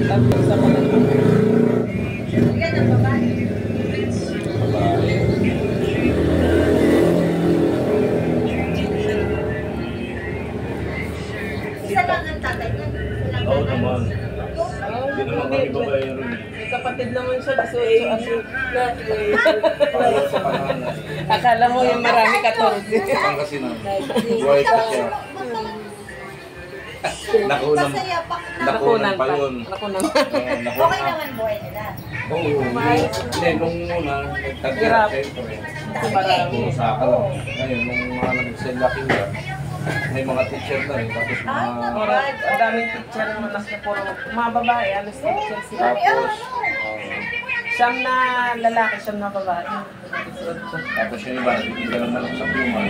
Tapos sa mga Ilan ang babae? Babae. Isa lang ang tatay niya. Isa lang Oo tatay. naman. oh, Hindi naman kami babae rin. may kapatid naman siya. So, Sa pangalan. akala mo yung marami 14. Saan kasi na? Buhay pa siya. Nakunang. Masaya pa. Nakunan pa yun. Nakunan. Okay Nakunan. naman buhay nila. Oo. Hindi, nung una, Hirap. siyempre. Marami. Sa lang. Ngayon, nung mga nag-selaki niya, may mga teacher na rin. Tapos mga... Puro, ang daming teacher naman na puro mga babae, alas teacher sila. Tapos, Siyam na lalaki, siyam na babae. tapos yung iba, hindi lang nalang sa Puma.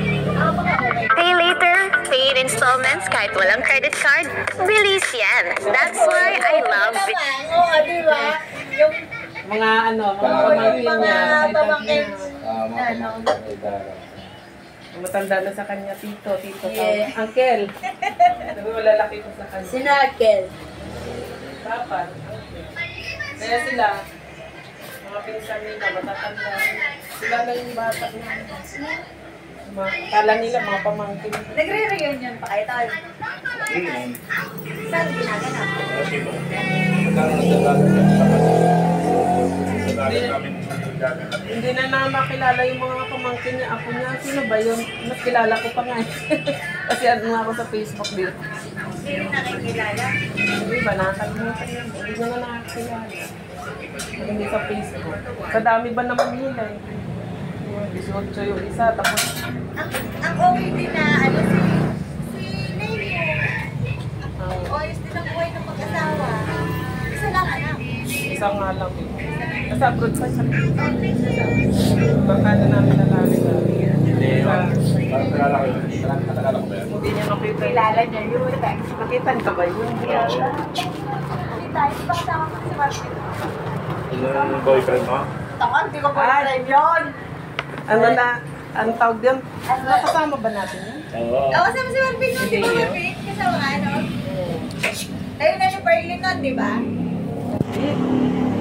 Pay later, pay in installments kahit walang credit card. Bilis yan. That's why I love it. Naman, oo, di ba? Yung Mga mga pamangkin niya. mga edad pamangkin. niya. Mga pamangkin. Matanda na sa kanya, tito, Yeah. uncle. Sabi mo, lalaki ko sa kanya. Sinarkel. Papa, uncle. Kaya sila, mga pinsan nila, matatanda. Sila na yung bata na. Kala nila, mga pamangkin. Nagre-reunion pa kayo tayo. Ayun. Saan ginaganap? Kasi po, magkano nagdagalan siya sa kanila. Nagdagalan namin sa nagdagalan. Hindi na makilala yung mga pamangkin niya. Ako niya, sino ba yun? Mas kilala ko pa nga eh. Kasi ano nga ako sa Facebook dito. Sino nakikilala? Hindi ba, nakakalimutan yun. Hindi na nakakilala. Hindi sa Facebook. Sa dami ba naman nila eh. Yung 18 yung isa, tapos Ang okay din na ano si Leo. ang Oyos din ang buhay ng mag-asawa. Isa lang anak. isang nga lang eh. Nasa abroad pa siya. Baka na namin nalalim. Hindi yun. Parang kilala ko yun. Nakakala ko ba yan? Hindi niya makita. Kilala niya yun. Nakita ka ba yun? Hindi tayo. Di ba kasama ko si Martin? Yung boyfriend mo? Takot, di ko boyfriend yun. Ano na, ang tawag yun? Nakasama ba natin yun? Oo. Oo, kasama si Marvin nun, di ba Marvin? Kasama nga, ano? Tayo na ni Berlin nun, di ba?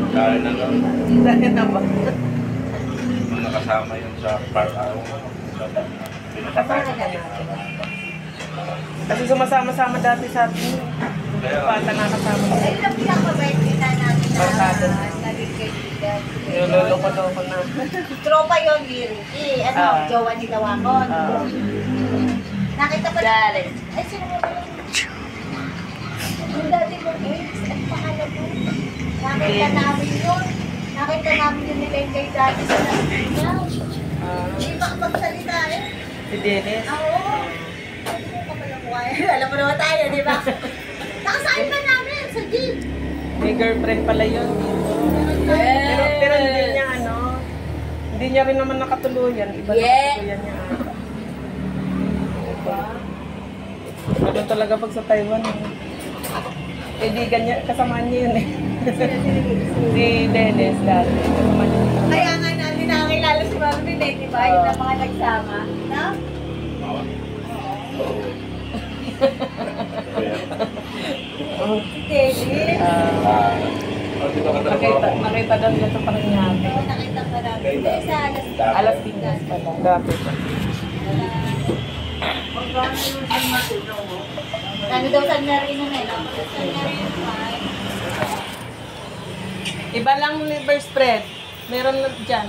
Kaya na lang. Dahil na ba? Nung nakasama yun sa parang Kasama na natin. Kasi sumasama-sama dati sa atin. Kaya Pata nakasama ko. Ayun lang pinakabait kita namin na Barkada. naging kaibigan. Niloloko-loko na. Tropa yun, Ricky. Ano, jowa ni Dawakon. Nakita pa natin. Ay, sino mo ba yun? Yung dati mo, ang pangalan mo. Nakita namin yun. Nakita namin yun nila yung kay dati sa niya. Hindi makapagsalita eh. Si Dennis. Oo. Hindi mo pa pala mukha yan. Alam mo naman tayo, di ba? Nakasaan pa namin sa jeep. May girlfriend pala yun. Pero hindi niya hindi niya rin naman nakatuluyan. Iba na nakatuluyan niya. Ganun talaga pag sa Taiwan. Kaibigan niya, kasama niya yun eh. Si Dennis dati. Kasama niya. Kaya nga namin nakakilala si Marvin eh, di ba? Yung na mga nagsama. No? Si Dennis. dito ka talaga. Nakita daw niya sa Paranaque. Oo, nakita pa namin. Sa alas Alas 10 pala. Dati pa. Ano daw San Marino na eh. San Marino pa. Iba lang liver spread. Meron lang dyan.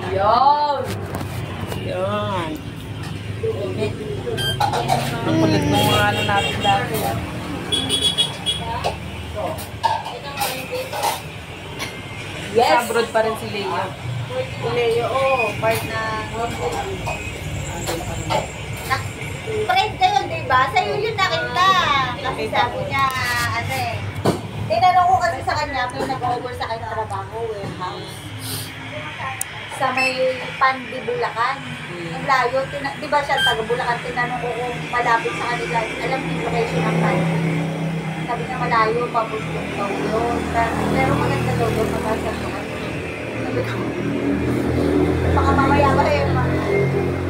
Yun! Yun. Ang kulit ng mga natin dati. Yes! Sa abroad pa rin si Leo. Leo, oo. Part na... Friend kayo, di ba? Sa'yo yun nakita. Kasi sabi niya, ano eh. Tinanong ko kasi sa kanya, may nag-over sa kanya trabaho, warehouse. Sa may Pandi, Bulacan. Ang layo, di ba siya taga Bulacan? Tinanong ko kung malapit sa kanila. Alam niyo yung location ng Pandi. Sabi niya malayo, papuntong daw yun. Pero maganda daw doon, mabasa ko. Sabi ko, Baka mamaya pa rin.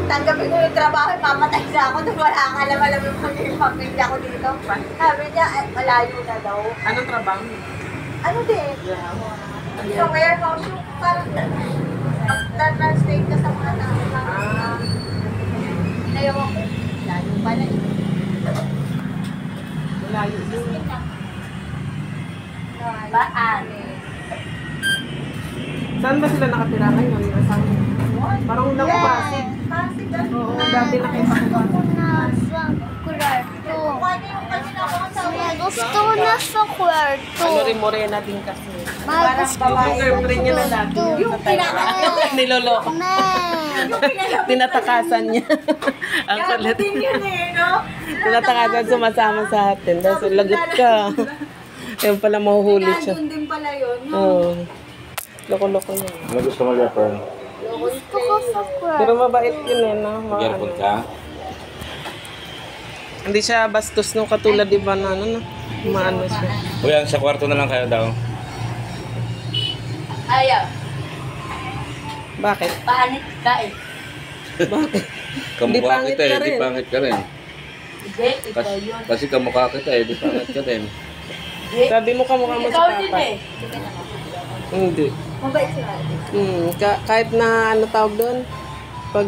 Tanggapin ko yung trabaho, mamatay na ako. Nung wala ka alam yung pamilya ko dito. Sabi niya, malayo na daw. Anong trabaho mo? Ano din? Sa warehouse yung parang mag-translate ka sa mga tao na inayaw ako. Layo pala eh. Malayo din. Baan? Saan ba sila nakatira ngayon? Saan? Parang unang Pasig. Pasig. Oo, dati nakita ko. Nasa kwarto. Mukha niya yung kanina ko sa Gusto ko na sa kwarto. Ano rin morena din kasi. Gusto Yung girlfriend niya na dati. Yung pinaka. Niloloko. na. Tinatakasan niya. Ang kulit. Din yun eh, no? Tinatakasan sumasama sa atin. Dahil lagot ka. Ayun pala mahuhuli siya. Nandun din pala yun. Oo. Loko-loko niya. Ano gusto mo Japon? Gusto ko sa kwarto. Pero mabait yun eh, no? Mag-airport ka? Hindi siya bastos no, katulad di ba na ano na. Maano siya. Kuya, sa kwarto na lang kayo daw. Ayaw. Bakit? Paanit ka eh. Bakit? Kamukha pangit kita eh, ka di rin. pangit ka rin. Hindi, ikaw yun. Kasi kamukha kita eh, di pangit ka rin. Sabi mo kamukha mo sa Ikaw din papa. eh. Hindi. Mabait si Ate. Kahit na ano tawag doon, pag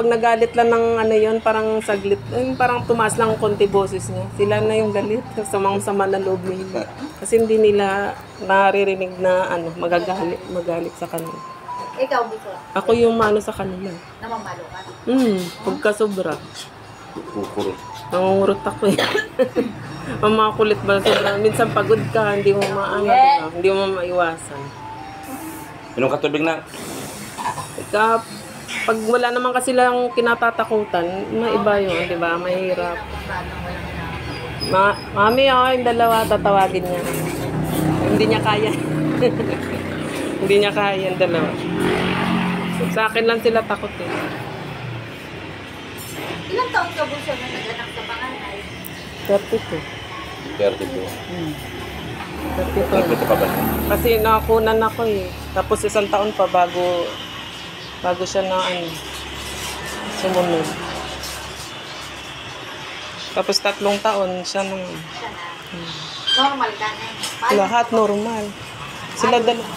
nagalit lang ng ano yon, parang saglit, parang tumaas lang konti boses niya. Sila na yung galit sa mga sama na loob nila. Kasi hindi nila naririnig na ano, magalit sa kanila. Ikaw, Biko. Ako yung mano sa kanila. Namamalo ka. Pagka sobra. Kukurot. Nangungurot ako eh. Ang mga kulit ba sobra. Minsan pagod ka, hindi mo maano, diba? Hindi mo maiwasan. Inom ka tubig na. Pag wala naman kasi lang kinatatakutan, maiba yun, di ba? Mahirap. Mami, yung dalawa, tatawagin niya. Hindi niya kaya. Hindi niya kaya yung dalawa. Sa akin lang sila takot eh. Ilang taon ka bunso na nag-anak sa panganay? 32. 32. 32. Nagpunta pa ba? Kasi nakakunan ako eh. Tapos 1 taon pa bago siya na ano, sumunod. Tapos 3 taon siya nang Normal ka na eh. lahat normal. Sila dalawa.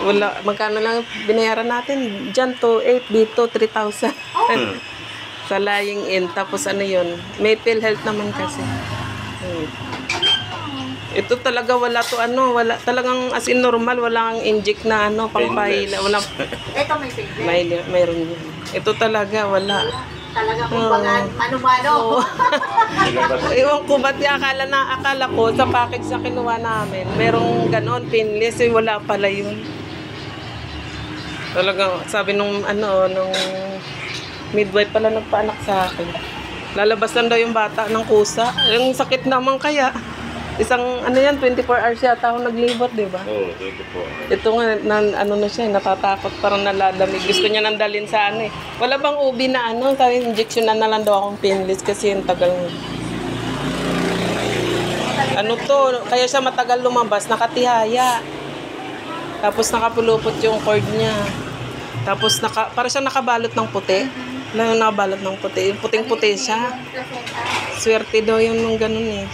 Wala, magkano lang binayaran natin? Diyan to 8, dito 3,000. Sa lying in. Tapos ano yun, may PhilHealth naman kasi. Ito talaga wala to ano, wala talagang as in normal, walang inject na ano, pampahila, walang Ito may favorite. mayroon yun. Ito talaga wala. Talaga kumbaga, mano-mano. Ewan ko ba't akala ko sa package na kinuha namin, merong ganon, pinless, eh, wala pala yun. Talaga, sabi nung midwife pala nagpaanak sa akin. Lalabas lang daw yung bata ng kusa. Yung sakit naman kaya. Isang, 24 hours yata ako naglibot, di ba? Oo, 24. Ito nga, na siya, natatakot, parang nalalamig. Gusto niya nandalin sa ano eh. Wala bang ubi na sabi, injection na lang daw akong pinless kasi yung tagal mo. Kaya siya matagal lumabas, nakatihaya. Tapos nakapulupot yung cord niya. Tapos para siya nakabalot ng puti. Nakabalot ng puti. Yung puting-puti siya. Swerte daw yung nung ganun eh.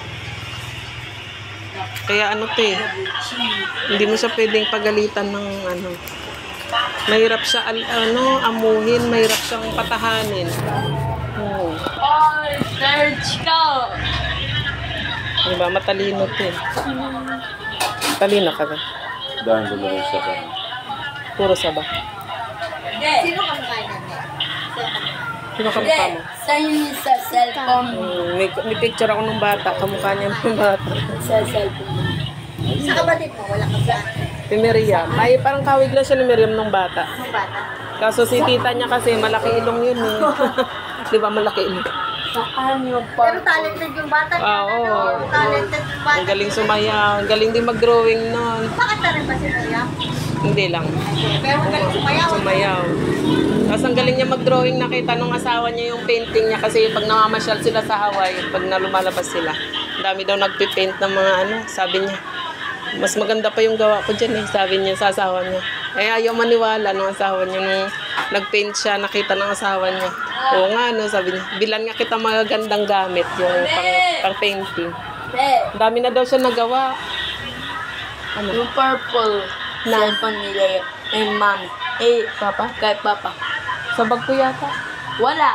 Kaya hindi mo siya pwedeng pagalitan ng mahirap siya amuhin, mahirap siyang patahanin. Oo. Oh, search ka! Diba, matalino to eh. Talino ka ba? Dahil doon sa ka. Puro saba. Sino ka makain natin? Sino kamukha mo? Sa'yo sa cellphone. May picture ako ng bata, kamukha niya ng bata. Sa cellphone. Sa kapatid mo, wala ka sa Si Miriam. Ay, parang kawig lang siya ni Miriam ng bata. Ang bata. Kaso si tita niya kasi, malaki ilong yun eh. Di ba malaki ilong? Pero talented yung bata niya. Oo. Talented yung bata. Ang galing sumayaw. Ang galing din mag-drawing nun. Bakit na rin ba si Maria? Hindi lang. Pero ang galing sumayaw. Sumayaw. Tapos ang galing niya mag-drawing, nakita nung asawa niya yung painting niya kasi pag namamasyal sila sa Hawaii, pag lumalabas sila, ang dami daw nagpipaint ng mga sabi niya, Mas maganda pa yung gawa ko dyan eh, sabi niya sa asawa niya. Eh, ayaw maniwala ng asawa niya nung nag-paint siya, nakita ng asawa niya. Oo nga, no, sabi niya, bilan nga kita magagandang gamit, yung pang-painting. Ang dami na daw siya nagawa. Ano? Yung purple. Na? Cellphone nila yung mami. Papa? Kay papa. Sa bag ko yata. Wala.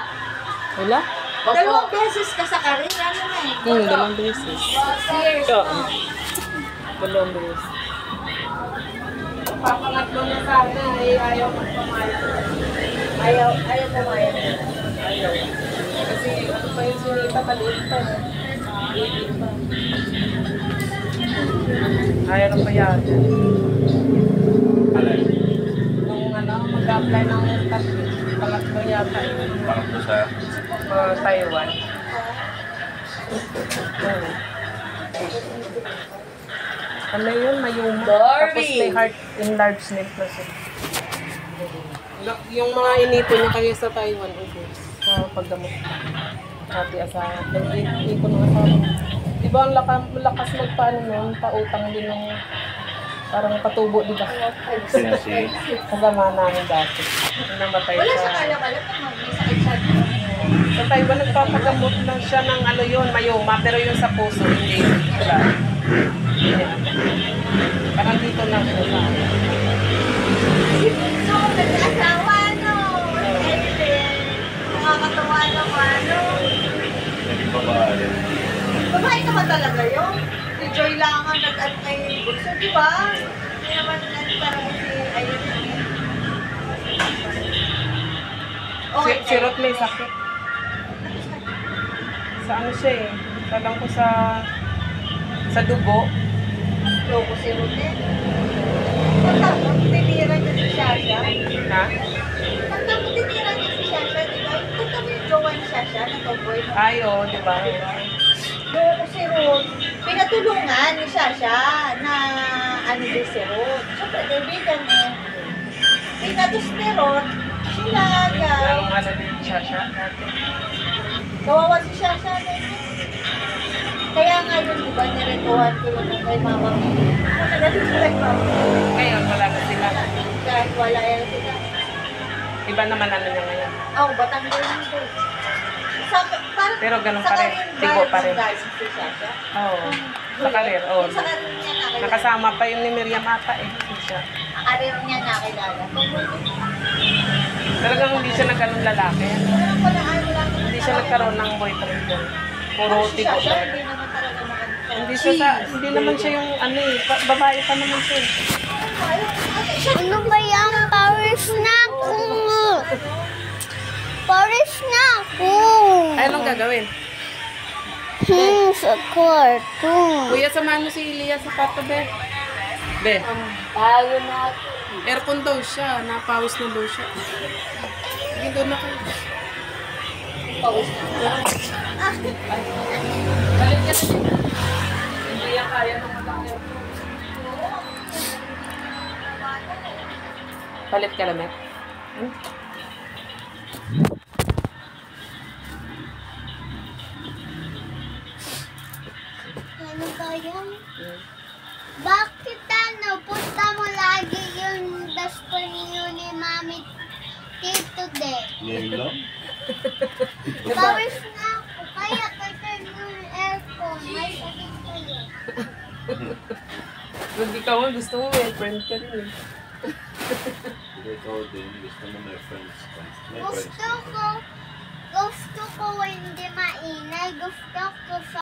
Wala? Dalawang beses ka sa karin, ano na eh. Dalawang beses. Oo. Dalawang beses. Papangatlo na sana, ayaw magpamayag. Ayaw pumayag. Ayaw. Kasi ano pa yung sinita, maliit pa. Maliit pa. Ayaw na pa yan. Alay. Nung mag-apply ng pangatlo yata Pangatlo sa Taiwan. Ano yun? Mayuma. Tapos may heart enlargement na siya. Yung mga inipon niya kami sa Taiwan, okay. Sa paggamot. Pati asawa. Hindi ko nung asawa. Diba ang lakas magpaano nun? Pautang din ng parang patubo, diba? sinasi. Kasama namin dati. Namatay Wala siya sa... kalam-alam na may sakit siya. Sa Taiwan, nagpapagamot na siya ng ano yun, mayoma, pero yung sa puso, hindi. Wala. Yan. Parang dito na siya sa So, nag-asawa, no? Nakakatawa naman, no? Naging babae. Babae ka ba talaga yun? Si Joy lang ang nag-antay ng bulso, di ba? Hindi naman parang si ayun. Si Ruth may sakit. Sa ano siya eh. Talang ko sa dugo. Loko si Ruth eh. Pagtapos, tinira niya si Shasha. Ha? Pagtapos, tinira niya si Shasha, di ba? Pagtapos yung jowa ni Shasha, na tomboy. Ay, oo, di ba? Loko si Ruth. Pinatulungan ni Shasha na ano din si Ruth. Siyempre, kaibigan eh. Pinatos ni Ruth, sinaga. Anong ano din siya dati. Kawawa si Shasha na yun. Kaya nga yun, di ba, niretuhan ko yun kay mama. Ako nagalit ko kay mama. Ngayon, wala na sila. Kahit wala yan sila. Iba naman ano niya ngayon. Oh, Batangas yun din. Pero ganun pa rin. Tibo pa rin. Si Shasha. Oo. Sa karir, oo. Yung sa karir niya nakilala. Nakasama pa yung ni Miriam ata eh. Siya. Karir niya nakilala. Talagang hindi siya nagkaroon lalaki. Hindi siya nagkaroon ng boyfriend doon. Puro tigo Shasha, talaga. hindi naman talaga maganda. Hindi naman siya yung ano eh. Babae pa naman siya. Ano ba yung power snack ko? Power snack ko. Ay, anong gagawin? Sa kwarto. Kuya, samahan mo si Elias sa kwarto, be. Be, Tayo na. aircon daw siya. Napawis na daw siya. Sige, doon na kayo. Balik ka na. Hindi yan kaya ng mag-aircon. Palit ka lamit? Ano ba yan? Bakit punta mo lagi yung dasper niyo ni Mami Tito De? Ngayon lang. Power snack ko. Kaya turn yung aircon. May sakit kayo. Pag ikaw nga, gusto mo may friend ka rin. Ikaw din, gusto mo may friends ka. May friends Gusto ko hindi maingay. Gusto ko sa